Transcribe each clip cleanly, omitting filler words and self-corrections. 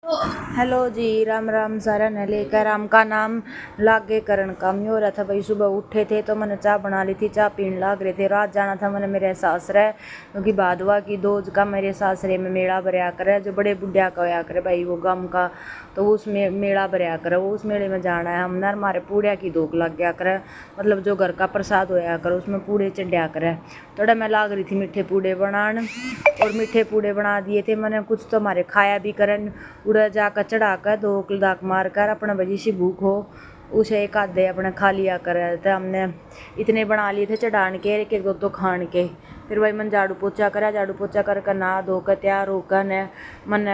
Hello जी, राम राम। सारा ने लेकर राम का नाम लागे करण काम नहीं हो रहा था भाई। सुबह उठे थे तो मैंने चाय बना ली थी, चाय पीने लाग रहे थे। रात जाना था मैंने मेरे सासरे, क्योंकि भादवा की दोज का मेरे सासरे में मेला भरया करे, जो बड़े बुढ़िया का होया करे भाई वो गम का। तो उसमें मेला भरया करे, वो उस मेले में जाना है हमने। हमारे पूड़िया की धोख लग गया करे, मतलब जो घर का प्रसाद होया करे उसमें पूड़े चढ़िया करे। थोड़ा मैं लाग रही थी मीठे पूड़े बनान, और मीठे पूड़े बना दिए थे मैंने। कुछ तो हमारे खाया भी करन, उड़ा जाकर चढ़ा कर दो दाक मार कर अपने बजी सी भूख हो उसे एक आधे अपने खा लिया करे। तो हमने इतने बना लिए थे चढ़ान के, एक एक दो दो खान के। फिर भाई मन झाड़ू पोछा करा, झाड़ू पोछा कर नहा धोकर तैयार होकर ने मन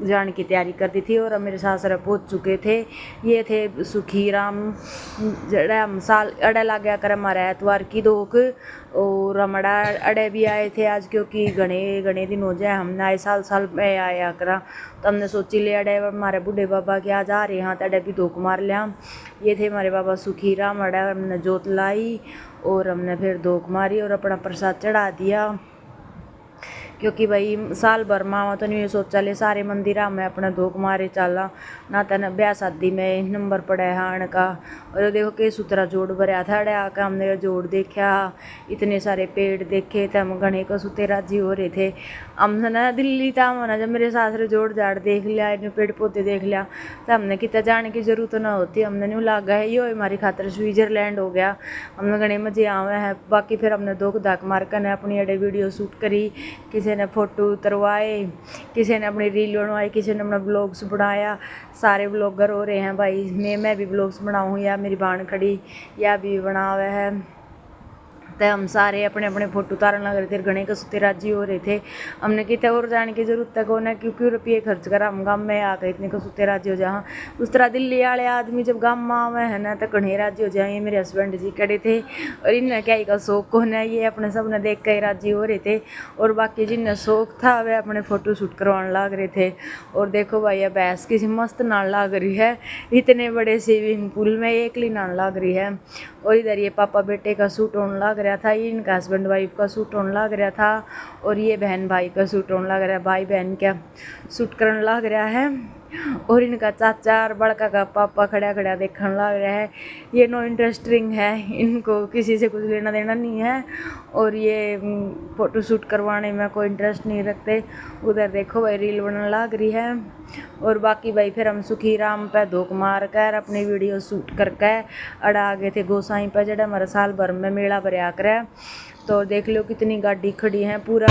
जाने की तैयारी कर दी थी। और अब मेरे सासरे पहुँच चुके थे। ये थे सुखी राम, जड़ा साल अड़े ला गया कर हमारा एतवार की दोक। और हमारा अड़े भी आए थे आज, क्योंकि घने घने दिन हो जाए हमने आए, साल साल में आया करा। तो हमने सोची ले अड़े हमारे बूढ़े बाबा के आज आ रहे हैं तो अड़े भी धोख मार लिया। ये थे हमारे बाबा सुखी राम। अड़े हमने जोत लाई और हमने फिर धोख मारी और अपना प्रसाद चढ़ा दिया, क्योंकि भाई साल भर माँ तो नहीं सोचा ले सारे मंदिर में अपना धोख मारे चाला ना। तन ब्याह शादी में नंबर पड़ा है हाण का। और देखो के सुतरा जोड़ भरया था। अड़े आकर हमने जोड़ देखा, इतने सारे पेड़ देखे थे। हम घने को सुते राजी हो रहे थे। हमने ना दिल्ली था ना, जब मेरे सासरे जोड़ जाड़ देख लिया, इन्हें पेड़ पौधे देख लिया, तो हमने कितना जाने की जरूरत ना होती। हमने नहीं लागा है ये हमारी खातर स्विट्जरलैंड हो गया। हमने घने मजे आवे हैं। बाकी फिर हमने दो दाक मार कर अपनी अड़े वीडियो शूट करी, किसी ने फोटो उतरवाए, किसी ने अपनी रील बनवाई, किसी ने अपना ब्लॉग्स बनाया। सारे ब्लॉगर हो रहे हैं भाई। मैं भी ब्लॉग्स बनाऊँ, या मेरी बाण खड़ी या भी बनावे है। तो हम सारे अपने अपने फोटो उतारने लग रहे थे, घने के सुते राजी हो रहे थे। हमने कितने और जाने की जरूरत तक होना, क्योंकि रुपये खर्च कर हम गाँव में आकर इतने को सुते राजी हो जहाँ। उस तरह दिल्ली वाले आदमी जब गाँव में आवे है ना तो घने राजी हो जाए। मेरे हस्बैंड जी खड़े थे और इन्हें क्या का शौक को ना, ये अपने सब ने देख कर राजी हो रहे थे। और बाकी जिन्हें शौक था वे अपने फोटो शूट करवाने लग रहे थे। और देखो भाई अब भैंस किसी मस्त नान लग रही है, इतने बड़े स्विमिंग पूल में एकली नान लग रही है। और इधर ये पापा बेटे का सूट होने लग रहा था, ये इनका हस्बैंड वाइफ का सूट होने लग रहा था। और ये बहन भाई का सूट होने लग रहा है, भाई बहन का सूट करने लग रहा है। और इनका चाचा और बड़का का पापा खड़ा खड़ा देखने लग रहा है। ये नो इंटरेस्टिंग है, इनको किसी से कुछ लेना देना नहीं है। और ये फोटो शूट करवाने में कोई इंटरेस्ट नहीं रखते। उधर देखो भाई रील बनने लग रही है। और बाकी भाई फिर हम सुखी राम पे धोख मार कर अपनी वीडियो शूट करके अड़ा गए थे गोसाई पे, जड़ा हमारे साल भर में मेला भरया करे। तो देख लो कितनी गाड़ी खड़ी है, पूरा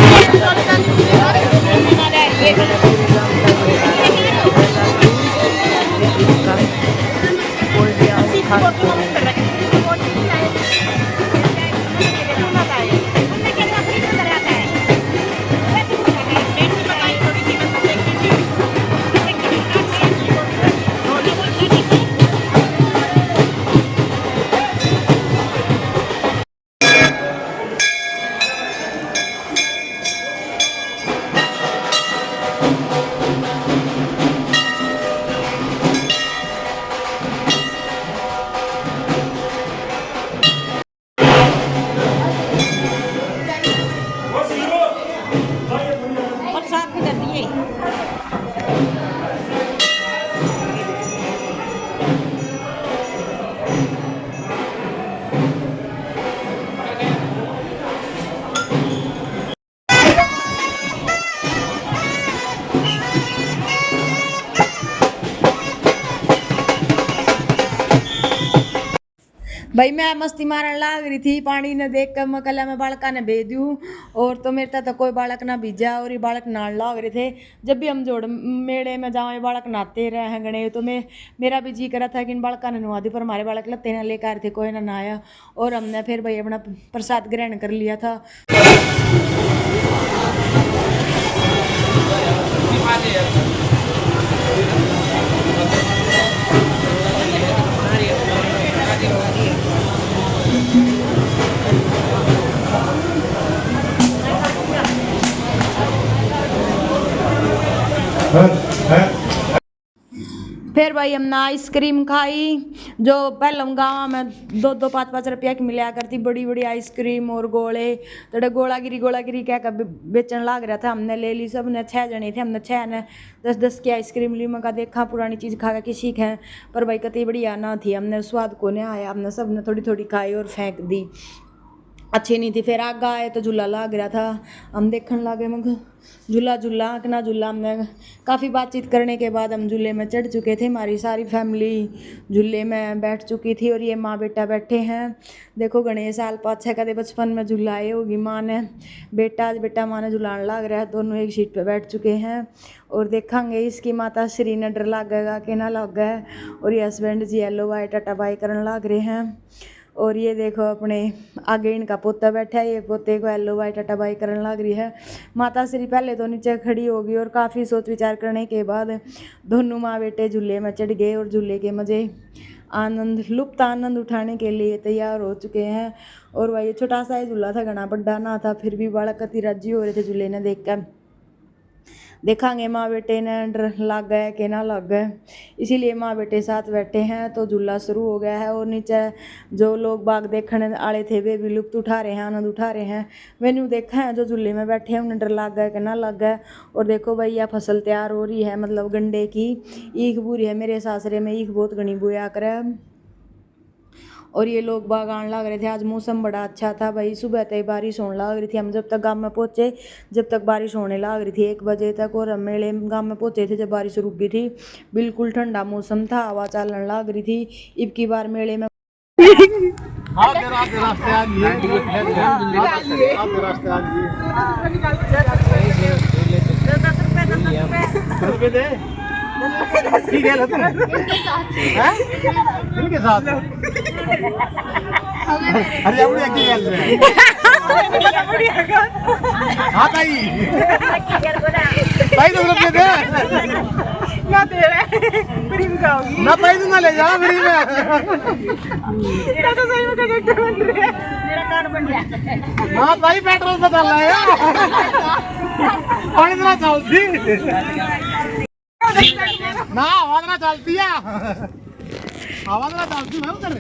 भाई मैं मस्ती मारने लाग रही थी। पानी ने देख कर मैं कल मैं बालका ने भेज दूँ, और तो मेरे तो कोई बालक ना भीजा। और ये बालक नहाने लाग रहे थे। जब भी हम जोड़ मेड़े में जाओ ये बालक नहाते रहे हैं गणे। तो मेरा भी जी करा था कि इन बालका ने नहा दी, पर हमारे बालक लत्ते ना लेकर आए थे, कोई ना नहाया। और हमने फिर भाई अपना प्रसाद ग्रहण कर लिया था। फिर भाई हमने आइसक्रीम खाई, जो पहले हम गाँव में 2-2 5-5 रुपया की मिला करती बड़ी बड़ी आइसक्रीम और गोले, तो गोलागिरी क्या कर बेचने लग रहा था। हमने ले ली, सब ने 6 जने थे, हमने 6 ने 10-10 की आइसक्रीम ली। मैं देखा पुरानी चीज़ खा के सीख है, पर भाई कतई बढ़िया ना थी, हमने स्वाद को नहीं आया। हमने सब ने थोड़ी थोड़ी खाई और फेंक दी, अच्छी नहीं थी। फिर आगे आए तो झूला लग रहा था, हम देखने लगे। मैं झूला कितना झूला। हमने काफ़ी बातचीत करने के बाद हम झूले में चढ़ चुके थे, हमारी सारी फैमिली झूले में बैठ चुकी थी और ये माँ बेटा बैठे हैं। देखो गणेश साल 5-6 कदे बचपन में झूलाए होगी माँ ने, बेटा माँ ने झूलाने लग रहा है। दोनों एक सीट पे बैठ चुके हैं और देखेंगे इसकी माता श्री ने डर लगेगा कि ना लग गए। और ये हस्बैंड जी येलो बाय टाटा बाय करने लग रहे हैं। और ये देखो अपने आगे इनका पोता बैठा है, ये पोते को हेलो बाय टाटा बाय करने लग रही है। माता श्री पहले तो नीचे खड़ी होगी और काफ़ी सोच विचार करने के बाद दोनों माँ बेटे झूले में चढ़ गए और झूले के मज़े लुप्त आनंद उठाने के लिए तैयार हो चुके हैं। और वही छोटा सा ही झूला था, घना बड़ा ना था, फिर भी बालक कति राजी हो रहे थे झूले ने देख कर। देखेंगे माँ बेटे ने डर लग गया कि ना लग गए, इसीलिए माँ बेटे साथ बैठे हैं। तो झूला शुरू हो गया है और नीचे जो लोग बाग देखने आए थे वे भी लुप्त उठा रहे हैं, आनंद उठा रहे हैं। मैंने देखा है जो झूले में बैठे हैं उन्हें डर लग गया कि ना लग गए। और देखो भैया फसल तैयार हो रही है, मतलब गंडे की ईख बू रही है। मेरे सासरे में ईख बहुत घनी बोया करे और ये लोग बाग आने लग रहे थे। आज मौसम बड़ा अच्छा था भाई, सुबह तक बारिश होने लग रही थी। हम जब तक गांव में पहुंचे जब तक बारिश होने लग रही थी 1 बजे तक, और हम मेले गांव में पहुंचे थे जब बारिश रुक गई थी। बिल्कुल ठंडा मौसम था, हवा चलने लग रही थी। अब की बार मेले में ठीक है इनके साथ अरे हाँ ताई तो रुपये दे ना दे रहे फ्री में खाओगी ना ताई तू ना ले जा फ्री में। मेरा तो सही में कंडक्टर बन रहा है, मेरा कार्ड बन गया। हाँ ताई पेट्रोल से डाल रहा है पानी ना चलती ना आवाज ना चलती है, आवाज ना चलती मैं उधर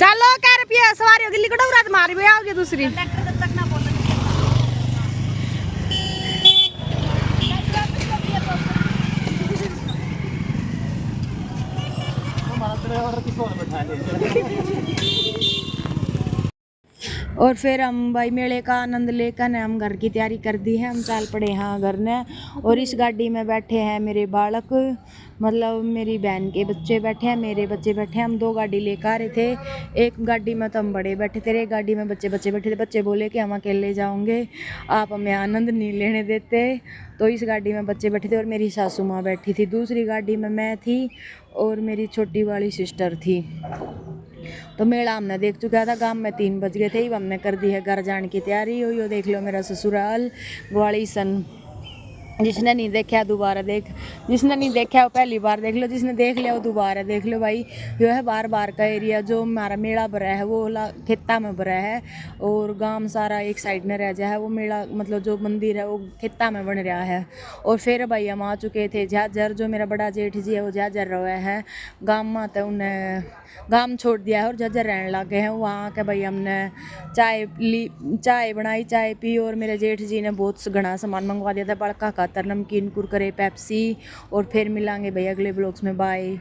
चलो क्या रुपया सवारी होगी लिखो रात मारी भी आओगे दूसरी। और फिर हम भाई मेले का आनंद लेकर हम घर की तैयारी कर दी है। हम चल पड़े हैं घर ने। और इस गाड़ी में बैठे हैं मेरे बालक, मतलब मेरी बहन के बच्चे बैठे हैं, मेरे बच्चे बैठे हैं। हम 2 गाड़ी लेकर आ रहे थे, एक गाड़ी में तो हम बड़े बैठे थे, एक गाड़ी में बच्चे बैठे थे। बच्चे बोले कि हम अकेले जाओगे, आप हमें आनंद नहीं लेने देते, तो इस गाड़ी में बच्चे बैठे थे और मेरी सासू माँ बैठी थी। दूसरी गाड़ी में मैं थी और मेरी छोटी वाली सिस्टर थी। तो मेला हमने देख चुका था, गांव में 3 बज गए थे। अब हमने कर दी है घर जाने की तैयारी। यो देख लो मेरा ससुराल ग्वाली सन। जिसने नहीं देखा दोबारा देख, जिसने नहीं देखा वो पहली बार देख लो, जिसने देख लिया वो दोबारा देख लो भाई। जो है बार का एरिया जो हमारा मेला भरा है वो खेता में भरा है और गांव सारा एक साइड में रह जाए है। वो मेला मतलब जो मंदिर है वो खेता में बन रहा है। और फिर भाई हम आ चुके थे झाझर, जो मेरा बड़ा जेठ जी है वो झाझर रहे हैं गाँव में, तो उन्हें गांव छोड़ दिया है और झाझर रहने लग गए हैं। वहाँ के भाई हमने चाय बनाई, चाय पी और मेरे जेठ जी ने बहुत घना सामान मंगवा दिया था बड़का खातर, नमकीन कुरकुरे पेप्सी। और फिर मिलांगे भाई अगले ब्लॉग्स में, बाय।